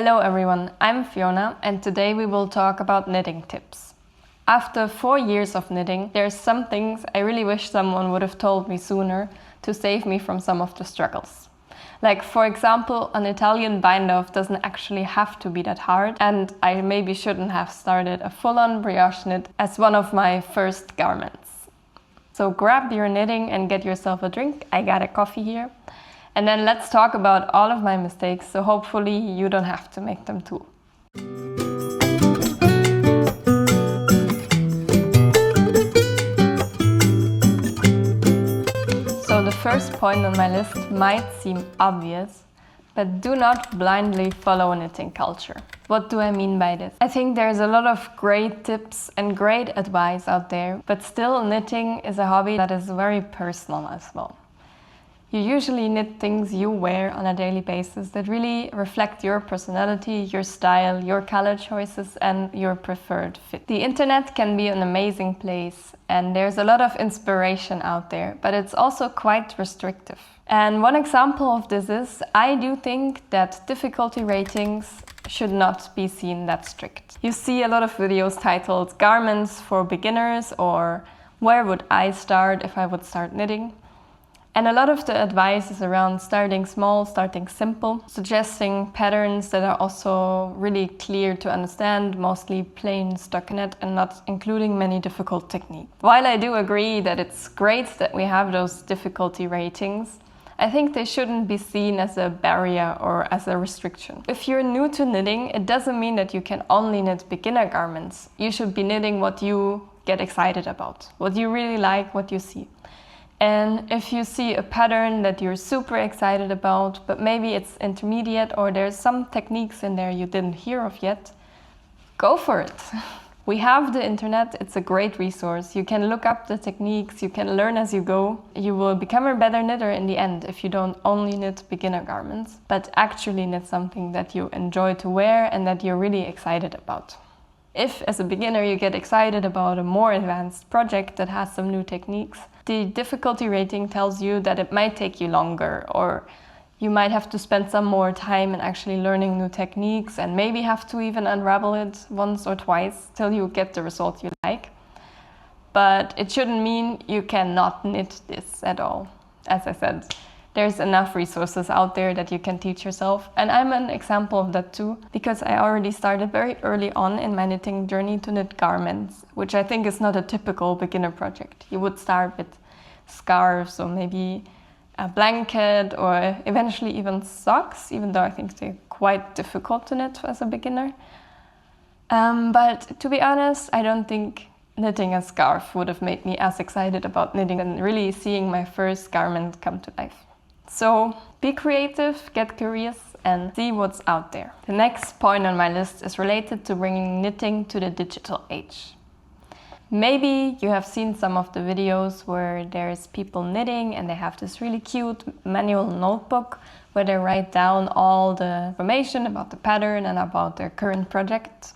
Hello everyone, I'm Fiona and today we will talk about knitting tips. After 4 years of knitting, there's some things I really wish someone would have told me sooner to save me from some of the struggles. Like for example, an Italian bind-off doesn't actually have to be that hard, and I maybe shouldn't have started a full-on brioche knit as one of my first garments. So grab your knitting and get yourself a drink. I got a coffee here. And then let's talk about all of my mistakes, so hopefully you don't have to make them too. So the first point on my list might seem obvious, but do not blindly follow knitting culture. What do I mean by this? I think there's a lot of great tips and great advice out there, but still knitting is a hobby that is very personal as well. You usually knit things you wear on a daily basis that really reflect your personality, your style, your color choices and your preferred fit. The internet can be an amazing place and there's a lot of inspiration out there, but it's also quite restrictive. And one example of this is, I do think that difficulty ratings should not be seen that strict. You see a lot of videos titled Garments for Beginners or Where would I start if I would start knitting? And a lot of the advice is around starting small, starting simple, suggesting patterns that are also really clear to understand, mostly plain stockinette and not including many difficult techniques. While I do agree that it's great that we have those difficulty ratings, I think they shouldn't be seen as a barrier or as a restriction. If you're new to knitting, it doesn't mean that you can only knit beginner garments. You should be knitting what you get excited about, what you really like, what you see. And if you see a pattern that you're super excited about, but maybe it's intermediate or there's some techniques in there you didn't hear of yet, go for it. We have the internet, it's a great resource. You can look up the techniques, you can learn as you go. You will become a better knitter in the end if you don't only knit beginner garments, but actually knit something that you enjoy to wear and that you're really excited about. If, as a beginner, you get excited about a more advanced project that has some new techniques, the difficulty rating tells you that it might take you longer, or you might have to spend some more time in actually learning new techniques and maybe have to even unravel it once or twice till you get the result you like. But it shouldn't mean you cannot knit this at all. As I said, there's enough resources out there that you can teach yourself, and I'm an example of that too, because I already started very early on in my knitting journey to knit garments, which I think is not a typical beginner project. You would start with scarves or maybe a blanket or eventually even socks, even though I think they're quite difficult to knit as a beginner. But to be honest, I don't think knitting a scarf would have made me as excited about knitting and really seeing my first garment come to life. So be creative, get curious and see what's out there. The next point on my list is related to bringing knitting to the digital age. Maybe you have seen some of the videos where there's people knitting and they have this really cute manual notebook where they write down all the information about the pattern and about their current project.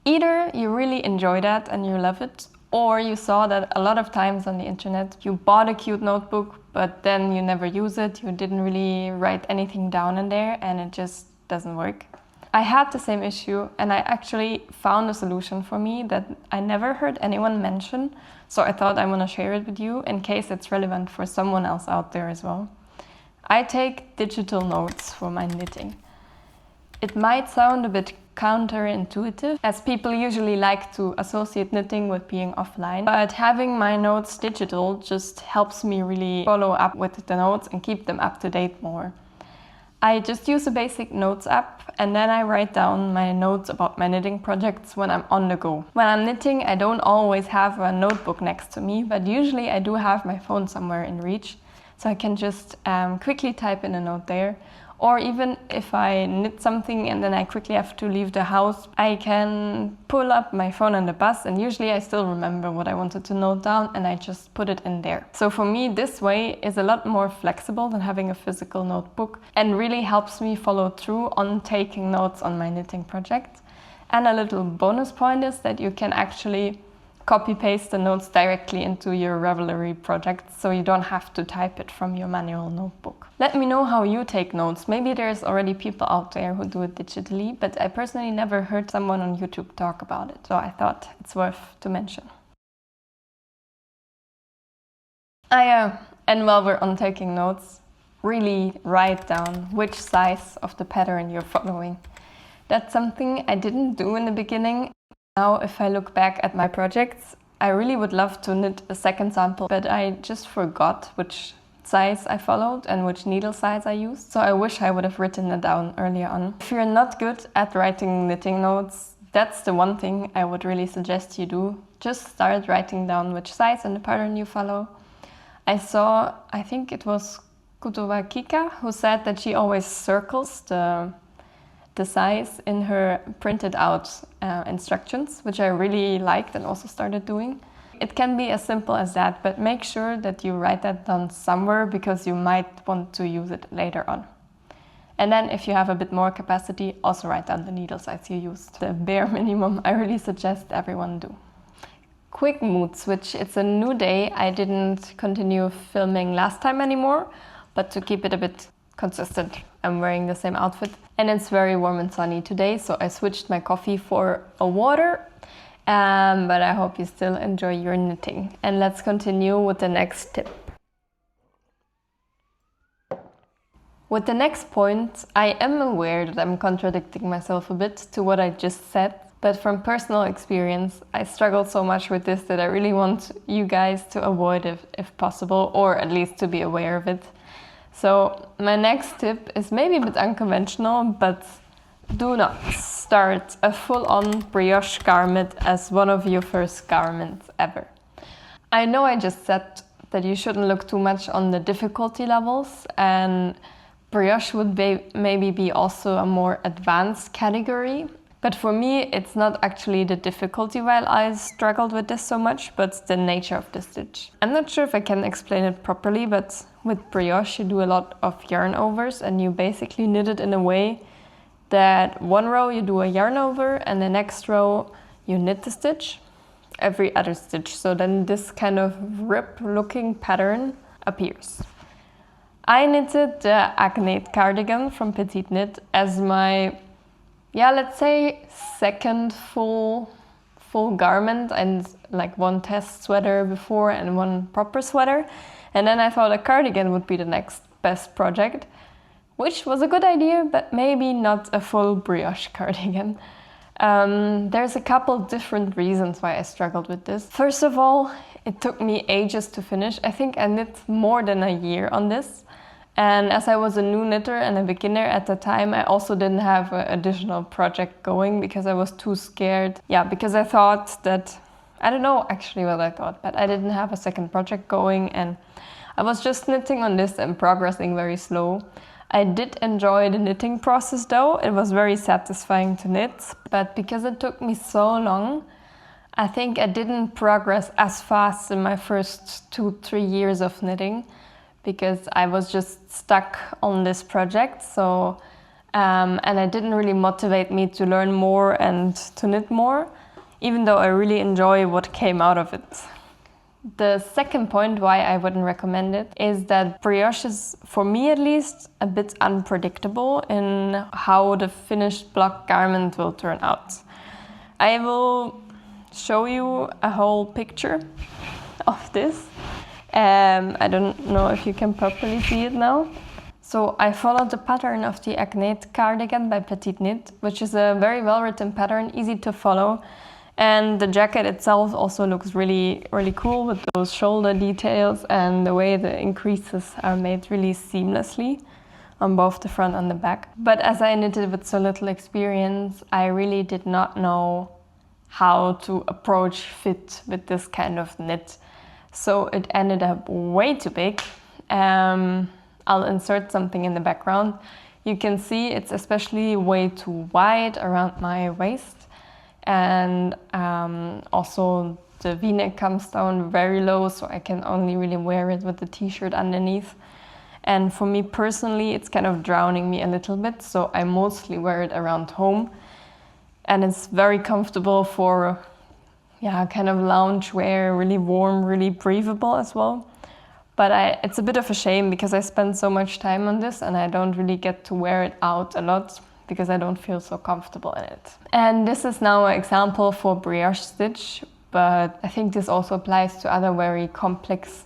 Either you really enjoy that and you love it, or you saw that a lot of times on the internet you bought a cute notebook but then you never use it, you didn't really write anything down in there and it just doesn't work. I had the same issue and I actually found a solution for me that I never heard anyone mention, so I thought I want to share it with you in case it's relevant for someone else out there as well. I take digital notes for my knitting. It might sound a bit counterintuitive, as people usually like to associate knitting with being offline, but having my notes digital just helps me really follow up with the notes and keep them up to date more. I just use a basic notes app and then I write down my notes about my knitting projects when I'm on the go. When I'm knitting, I don't always have a notebook next to me, but usually I do have my phone somewhere in reach, so I can just quickly type in a note there. Or even if I knit something and then I quickly have to leave the house, I can pull up my phone on the bus and usually I still remember what I wanted to note down and I just put it in there. So for me, this way is a lot more flexible than having a physical notebook and really helps me follow through on taking notes on my knitting project. And a little bonus point is that you can actually copy paste the notes directly into your Ravelry project, so you don't have to type it from your manual notebook. Let me know how you take notes. Maybe there's already people out there who do it digitally, but I personally never heard someone on YouTube talk about it, so I thought it's worth to mention. And while we're on taking notes, really write down which size of the pattern you're following. That's something I didn't do in the beginning. Now, if I look back at my projects, I really would love to knit a second sample, but I just forgot which size I followed and which needle size I used. So I wish I would have written it down earlier on. If you're not good at writing knitting notes, that's the one thing I would really suggest you do. Just start writing down which size and the pattern you follow. I think it was Kutowa Kika, who said that she always circles the size in her printed out instructions, which I really liked and also started doing. It can be as simple as that, but make sure that you write that down somewhere because you might want to use it later on. And then if you have a bit more capacity, also write down the needle size you used. The bare minimum I really suggest everyone do. Quick mood switch. It's a new day. I didn't continue filming last time anymore, but to keep it a bit consistent, I'm wearing the same outfit. And it's very warm and sunny today, so I switched my coffee for a water. But I hope you still enjoy your knitting. And let's continue with the next tip. With the next point, I am aware that I'm contradicting myself a bit to what I just said. But from personal experience, I struggled so much with this that I really want you guys to avoid it if possible, or at least to be aware of it. So my next tip is maybe a bit unconventional, but do not start a full-on brioche garment as one of your first garments ever. I know I just said that you shouldn't look too much on the difficulty levels, and brioche would maybe be also a more advanced category. But for me, it's not actually the difficulty while I struggled with this so much, but the nature of the stitch. I'm not sure if I can explain it properly, but with brioche you do a lot of yarn overs and you basically knit it in a way that one row you do a yarn over and the next row you knit the stitch every other stitch. So then this kind of rib looking pattern appears. I knitted the Agnate cardigan from Petite Knit as my let's say second full garment, and like one test sweater before and one proper sweater. And then I thought a cardigan would be the next best project, which was a good idea, but maybe not a full brioche cardigan. There's a couple different reasons why I struggled with this. First of all, it took me ages to finish. I think I knit more than a year on this. And as I was a new knitter and a beginner at the time, I also didn't have an additional project going because I was too scared. Because I thought that, I don't know actually what I thought, but I didn't have a second project going and I was just knitting on this and progressing very slow. I did enjoy the knitting process though. It was very satisfying to knit, but because it took me so long, I think I didn't progress as fast in my first 2-3 years of knitting, because I was just stuck on this project. So, and it didn't really motivate me to learn more and to knit more, even though I really enjoy what came out of it. The second point why I wouldn't recommend it is that brioche is, for me at least, a bit unpredictable in how the finished block garment will turn out. I will show you a whole picture of this. I don't know if you can properly see it now. So I followed the pattern of the Agnate cardigan by Petite Knit, which is a very well written pattern, easy to follow. And the jacket itself also looks really, really cool with those shoulder details and the way the increases are made really seamlessly on both the front and the back. But as I knitted with so little experience, I really did not know how to approach fit with this kind of knit. So it ended up way too big. I'll insert something in the background. You can see it's especially way too wide around my waist. And also the v-neck comes down very low, so I can only really wear it with the t-shirt underneath. And for me personally, it's kind of drowning me a little bit, so I mostly wear it around home. And it's very comfortable for kind of lounge wear, really warm, really breathable as well. But it's a bit of a shame because I spend so much time on this and I don't really get to wear it out a lot because I don't feel so comfortable in it. And this is now an example for brioche stitch, but I think this also applies to other very complex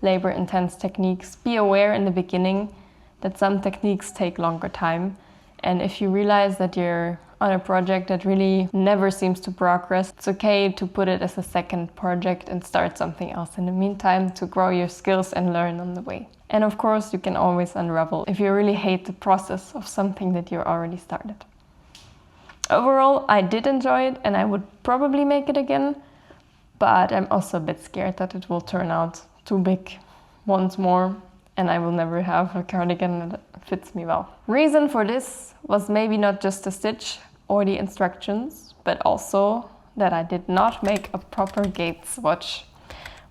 labor-intense techniques. Be aware in the beginning that some techniques take longer time. And if you realize that you're on a project that really never seems to progress, it's okay to put it as a second project and start something else in the meantime to grow your skills and learn on the way. And of course, you can always unravel if you really hate the process of something that you already started. Overall, I did enjoy it and I would probably make it again, but I'm also a bit scared that it will turn out too big once more and I will never have a cardigan that fits me well. Reason for this was maybe not just the stitch or the instructions, but also that I did not make a proper gauge swatch.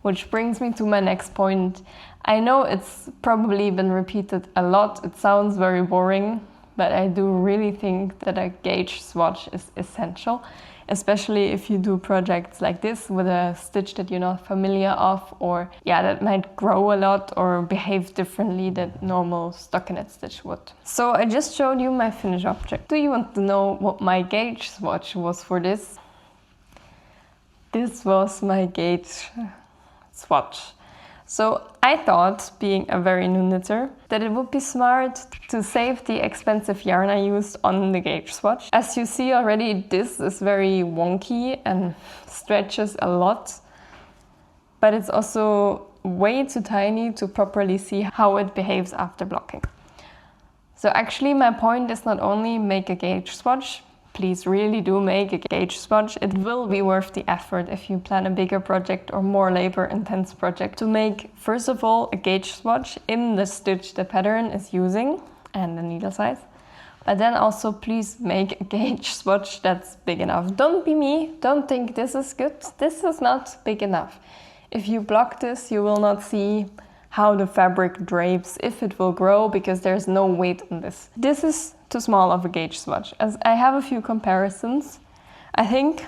Which brings me to my next point. I know it's probably been repeated a lot, it sounds very boring, but I do really think that a gauge swatch is essential, especially if you do projects like this with a stitch that you're not familiar of, or that might grow a lot or behave differently than normal stockinette stitch would. So I just showed you my finished object. Do you want to know what my gauge swatch was for this? This was my gauge swatch. So I thought, being a very new knitter, that it would be smart to save the expensive yarn I used on the gauge swatch. As you see already, this is very wonky and stretches a lot, but it's also way too tiny to properly see how it behaves after blocking. So actually my point is not only make a gauge swatch, please really do make a gauge swatch. It will be worth the effort if you plan a bigger project or more labor-intense project to make, first of all, a gauge swatch in the stitch the pattern is using and the needle size. But then also please make a gauge swatch that's big enough. Don't be me, don't think this is good. This is not big enough. If you block this, you will not see how the fabric drapes, if it will grow, because there's no weight on this. This is too small of a gauge swatch. As I have a few comparisons, I think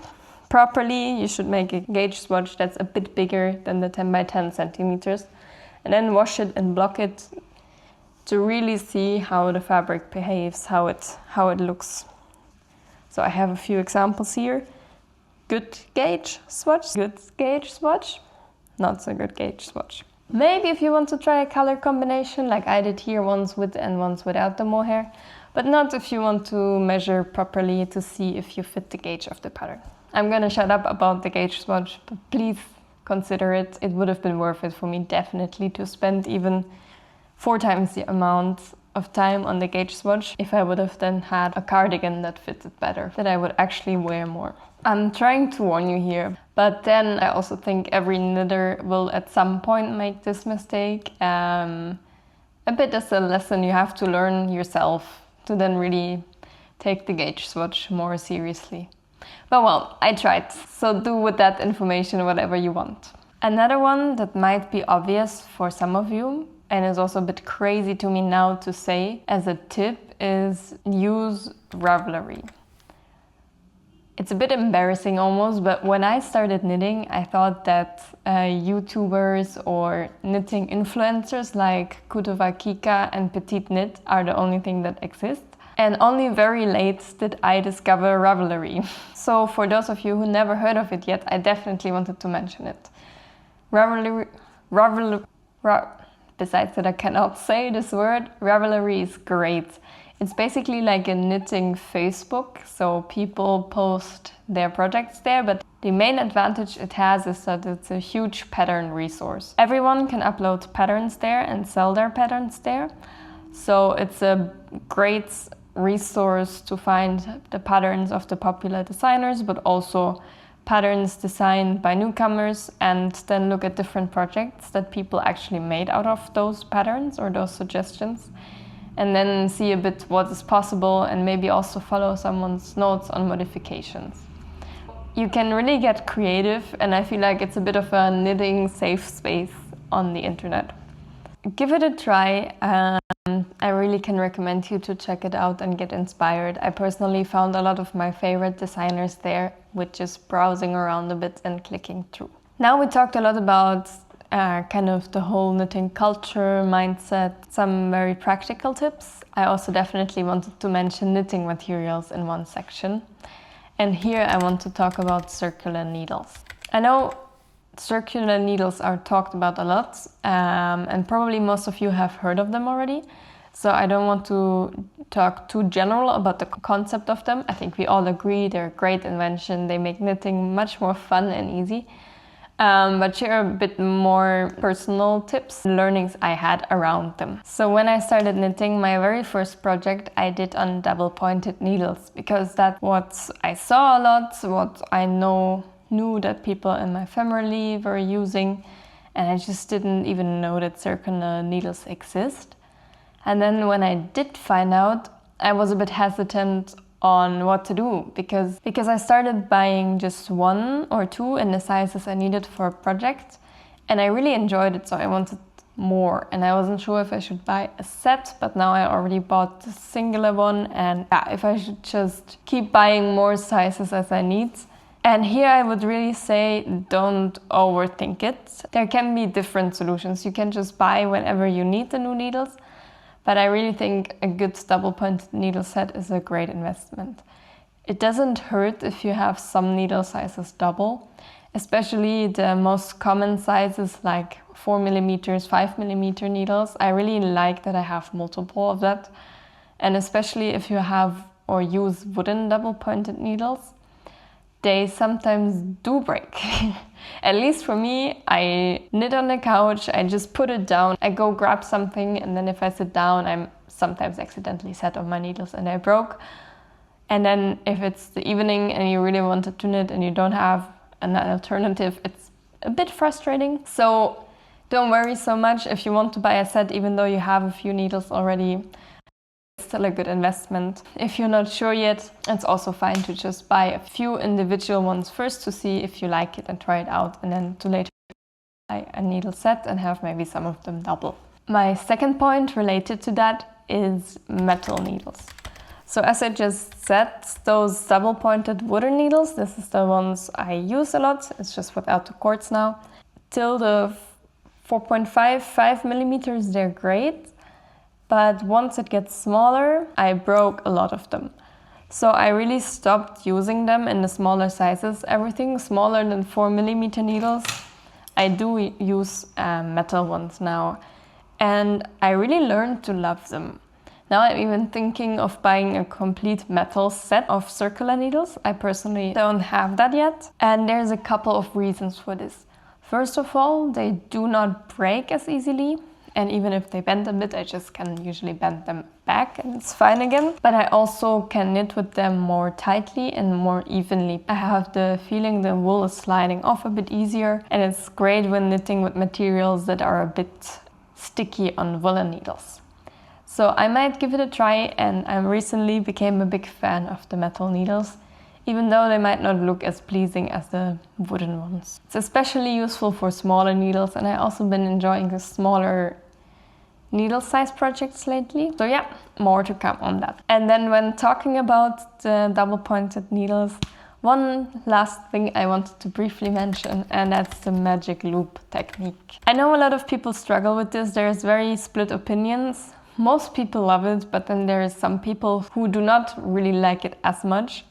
properly you should make a gauge swatch that's a bit bigger than the 10 by 10 centimeters, and then wash it and block it to really see how the fabric behaves, how it looks. So I have a few examples here. Good gauge swatch, good gauge swatch, not so good gauge swatch. Maybe if you want to try a color combination like I did here, once with and once without the mohair, but not if you want to measure properly to see if you fit the gauge of the pattern. I'm gonna shut up about the gauge swatch, but please consider it. It would have been worth it for me definitely to spend even 4 times the amount of time on the gauge swatch if I would have then had a cardigan that fitted better, that I would actually wear more. I'm trying to warn you here, but then I also think every knitter will at some point make this mistake. A bit as a lesson you have to learn yourself to then really take the gauge swatch more seriously. But well, I tried, so do with that information whatever you want. Another one that might be obvious for some of you, and is also a bit crazy to me now to say as a tip, is use Ravelry. It's a bit embarrassing almost, but when I started knitting, I thought that YouTubers or knitting influencers like Kutova Kika and Petite Knit are the only thing that exist. And only very late did I discover Ravelry. So for those of you who never heard of it yet, I definitely wanted to mention it. Besides that I cannot say this word, Ravelry is great. It's basically like a knitting Facebook, so people post their projects there, but the main advantage it has is that it's a huge pattern resource. Everyone can upload patterns there and sell their patterns there, so it's a great resource to find the patterns of the popular designers, but also patterns designed by newcomers, and then look at different projects that people actually made out of those patterns or those suggestions, and then see a bit what is possible and maybe also follow someone's notes on modifications. You can really get creative, and I feel like it's a bit of a knitting safe space on the internet. Give it a try. I really can recommend you to check it out and get inspired. I personally found a lot of my favorite designers there with just browsing around a bit and clicking through. Now we talked a lot about kind of the whole knitting culture, mindset, some very practical tips. I also definitely wanted to mention knitting materials in one section. And here I want to talk about circular needles. I know circular needles are talked about a lot, and probably most of you have heard of them already. So I don't want to talk too general about the concept of them. I think we all agree they're a great invention. They make knitting much more fun and easy. But share a bit more personal tips and learnings I had around them. So when I started knitting, my very first project I did on double pointed needles, because that's what I saw a lot, what I knew that people in my family were using, and I just didn't even know that circular needles exist. And then when I did find out, I was a bit hesitant on what to do, because I started buying just one or two in the sizes I needed for a project, and I really enjoyed it, so I wanted more, and I wasn't sure if I should buy a set, but now I already bought the singular one, and if I should just keep buying more sizes as I need. And here I would really say, don't overthink it. There can be different solutions. You can just buy whenever you need the new needles. But I really think a good double-pointed needle set is a great investment. It doesn't hurt if you have some needle sizes double, especially the most common sizes like 4mm, 5mm needles. I really like that I have multiple of that. And especially if you have or use wooden double-pointed needles, they sometimes do break. At least for me, I knit on the couch, I just put it down, I go grab something, and then if I sit down, I'm sometimes accidentally sat on my needles and I broke. And then if it's the evening and you really wanted to knit and you don't have an alternative, it's a bit frustrating. So don't worry so much if you want to buy a set, even though you have a few needles already. It's still a good investment. If you're not sure yet, it's also fine to just buy a few individual ones first to see if you like it and try it out, and then to later buy a needle set and have maybe some of them double. My second point related to that is metal needles. So as I just said, those double-pointed wooden needles, this is the ones I use a lot, it's just without the cords now. Till the 4.5 they're great. But once it gets smaller, I broke a lot of them. So I really stopped using them in the smaller sizes. Everything smaller than 4mm needles, I do use metal ones now. And I really learned to love them. Now I'm even thinking of buying a complete metal set of circular needles. I personally don't have that yet. And there's a couple of reasons for this. First of all, they do not break as easily. And even if they bend a bit, I just can usually bend them back and it's fine again. But I also can knit with them more tightly and more evenly. I have the feeling the wool is sliding off a bit easier, and it's great when knitting with materials that are a bit sticky on woolen needles. So I might give it a try, and I recently became a big fan of the metal needles, even though they might not look as pleasing as the wooden ones. It's especially useful for smaller needles, and I've also been enjoying the smaller needle size projects lately. So yeah, more to come on that. And then when talking about the double pointed needles, one last thing I wanted to briefly mention, and that's the magic loop technique. I know a lot of people struggle with this. There's very split opinions. Most people love it, but then there is some people who do not really like it as much.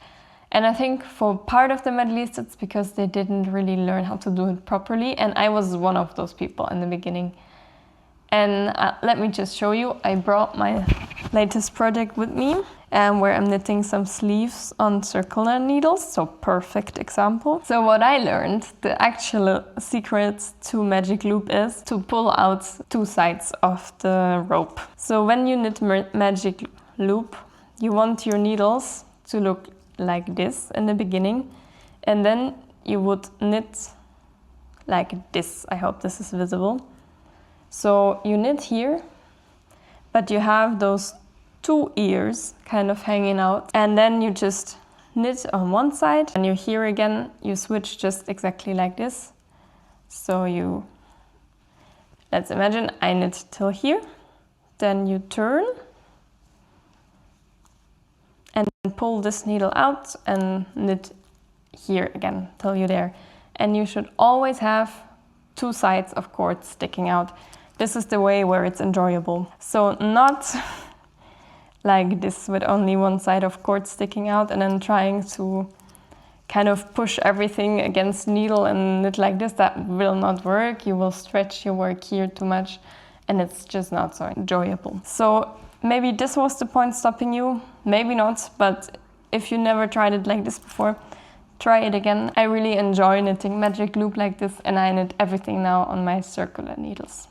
And I think for part of them at least, it's because they didn't really learn how to do it properly. And I was one of those people in the beginning. And let me just show you. I brought my latest project with me, where I'm knitting some sleeves on circular needles. So perfect example. So what I learned, the actual secret to magic loop is to pull out two sides of the rope. So when you knit magic loop, you want your needles to look like this in the beginning, and then you would knit like this. I hope this is visible. So you knit here, but you have those two ears kind of hanging out, and then you just knit on one side, and you're here again, you switch just exactly like this. So let's imagine I knit till here, then you turn and pull this needle out and knit here again till you're there. And you should always have 2 sides of cord sticking out. This is the way where it's enjoyable. So not like this with only 1 side of cord sticking out and then trying to kind of push everything against needle and knit like this. That will not work. You will stretch your work here too much and it's just not so enjoyable. So maybe this was the point stopping you, maybe not, but if you never tried it like this before, try it again. I really enjoy knitting magic loop like this and I knit everything now on my circular needles.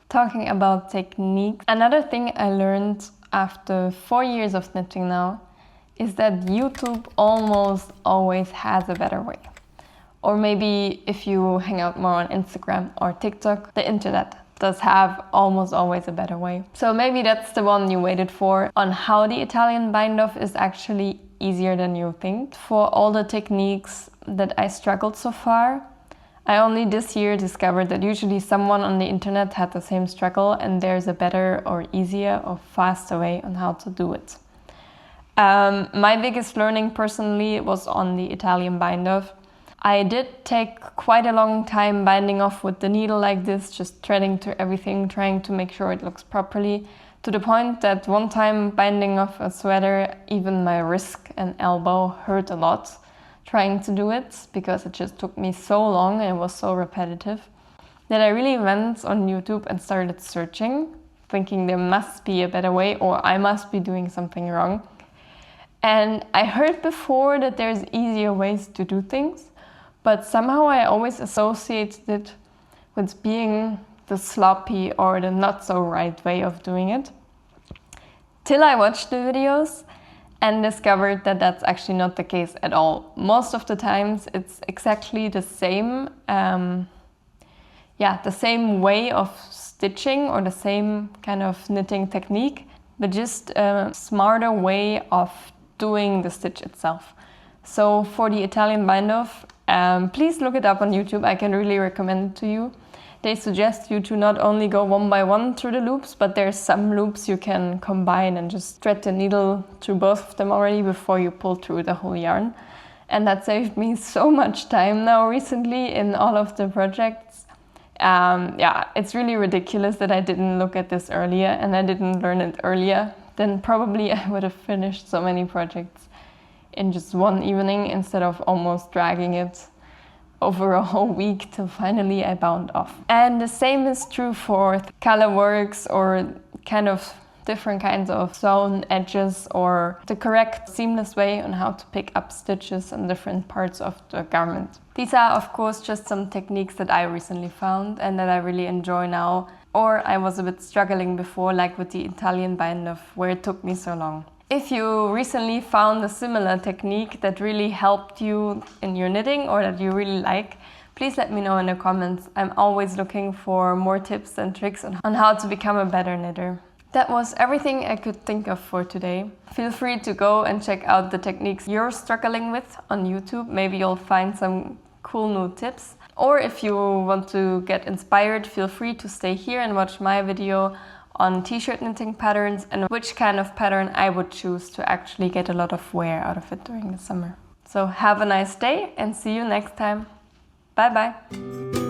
Talking about technique, another thing I learned after 4 years of knitting now is that YouTube almost always has a better way. Or maybe if you hang out more on Instagram or TikTok, the internet does have almost always a better way. So maybe that's the one you waited for, on how the Italian bind-off is actually easier than you think. For all the techniques that I struggled so far, I only this year discovered that usually someone on the internet had the same struggle and there's a better or easier or faster way on how to do it. My biggest learning personally was on the Italian bind-off. I did take quite a long time binding off with the needle like this, just threading to everything, trying to make sure it looks properly, to the point that one time binding off a sweater, even my wrist and elbow hurt a lot trying to do it, because it just took me so long and it was so repetitive, that I really went on YouTube and started searching, thinking there must be a better way or I must be doing something wrong. And I heard before that there's easier ways to do things, but somehow I always associated it with being the sloppy or the not so right way of doing it. Till I watched the videos and discovered that that's actually not the case at all. Most of the times it's exactly the same, the same way of stitching or the same kind of knitting technique, but just a smarter way of doing the stitch itself. So for the Italian bind-off, please look it up on YouTube. I can really recommend it to you. They suggest you to not only go 1 by 1 through the loops, but there's some loops you can combine and just thread the needle through both of them already before you pull through the whole yarn. And that saved me so much time now recently in all of the projects. It's really ridiculous that I didn't look at this earlier and I didn't learn it earlier. Then probably I would have finished so many projects in just one evening instead of almost dragging it over a whole week till finally I bound off. And the same is true for color works or kind of different kinds of sewn edges or the correct seamless way on how to pick up stitches on different parts of the garment. These are of course just some techniques that I recently found and that I really enjoy now, or I was a bit struggling before, like with the Italian bind-off where it took me so long. If you recently found a similar technique that really helped you in your knitting or that you really like, please let me know in the comments. I'm always looking for more tips and tricks on how to become a better knitter. That was everything I could think of for today. Feel free to go and check out the techniques you're struggling with on YouTube. Maybe you'll find some cool new tips. Or if you want to get inspired, feel free to stay here and watch my video on t-shirt knitting patterns and which kind of pattern I would choose to actually get a lot of wear out of it during the summer. So have a nice day and see you next time. Bye bye!